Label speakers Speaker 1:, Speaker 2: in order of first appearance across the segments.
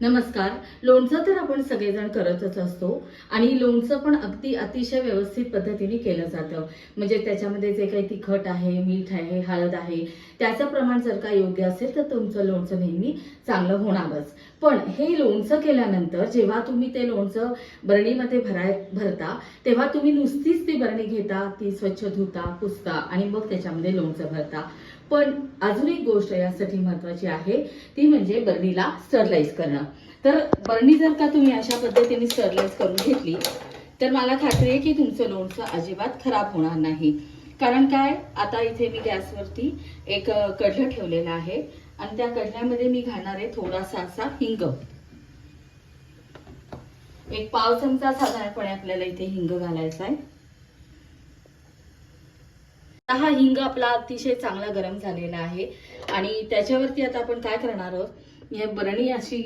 Speaker 1: नमस्कार. लोणचं तर आपण सगळेजण करतच असतो आणि लोणचं पण अगदी अतिशय व्यवस्थित पद्धतीने केलं जातं. म्हणजे त्याच्यामध्ये जे काही तिखट आहे, मीठ आहे, हळद आहे, त्याचं प्रमाण जर का योग्य असेल तर तुमचं लोणचं नेहमी चांगलं होणारच. पण हे लोणचं केल्यानंतर जेव्हा तुम्ही ते लोणचं बरणीमध्ये भरता, तेव्हा तुम्ही नुसतीच ती बरणी घेता, ती स्वच्छ धुता, पुसता आणि मग त्याच्यामध्ये लोणचं भरता. पण अजून एक गोष्ट यासाठी महत्वाची आहे, ती म्हणजे बरणीला स्टरलाइज करणं. तर बरणी जर का तुम्ही अशा पद्धतीने स्टरलाइज करून घेतली तर मला खात्री आहे की तुमचं लोणचं अजिबात खराब होणार नाही. कारण काय, आता इथे मी गॅसवरती एक कढलं ठेवलेलं आहे आणि त्या कढल्यामध्ये मी घालणार आहे थोडासा असा हिंग. एक पाव चमचा साधारणपणे आपल्याला इथे हिंग घालायचा आहे. हा हिंग आपला अतिशय चांगला गरम झालेला आहे आणि त्याच्यावरती आता आपण काय करणार आहोत, ही बरणी अशी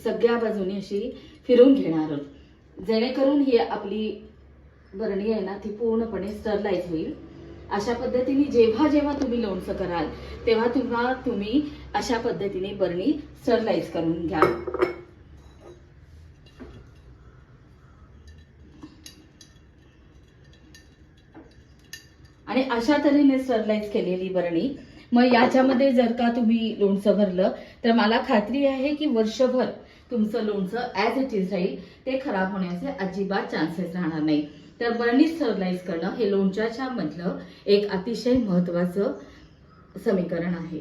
Speaker 1: सगळ्या बाजूनी अशी फिरवून घेणार आहोत, जेणेकरून ही आपली बरणी आहे ना ती पूर्णपणे स्टरलाइज होईल. अशा पद्धतीने जेव्हा जेव्हा तुम्ही लोणचं कराल तेव्हा तुम्ही अशा पद्धतीने बरणी स्टरलाइज करून घ्या. आणि अशा तऱ्हेने स्टरलाइज केलेली बरणी मग याच्यामध्ये जर का तुम्ही लोणचं भरलं तर मला खात्री आहे की वर्षभर तुमचं लोणचं ॲज इट इज राहील, ते खराब होण्याचे अजिबात चान्सेस राहणार नाही. तर बरणी स्टरलाइज करणं हे लोणच्याच्या मधलं एक अतिशय महत्त्वाचं समीकरण आहे.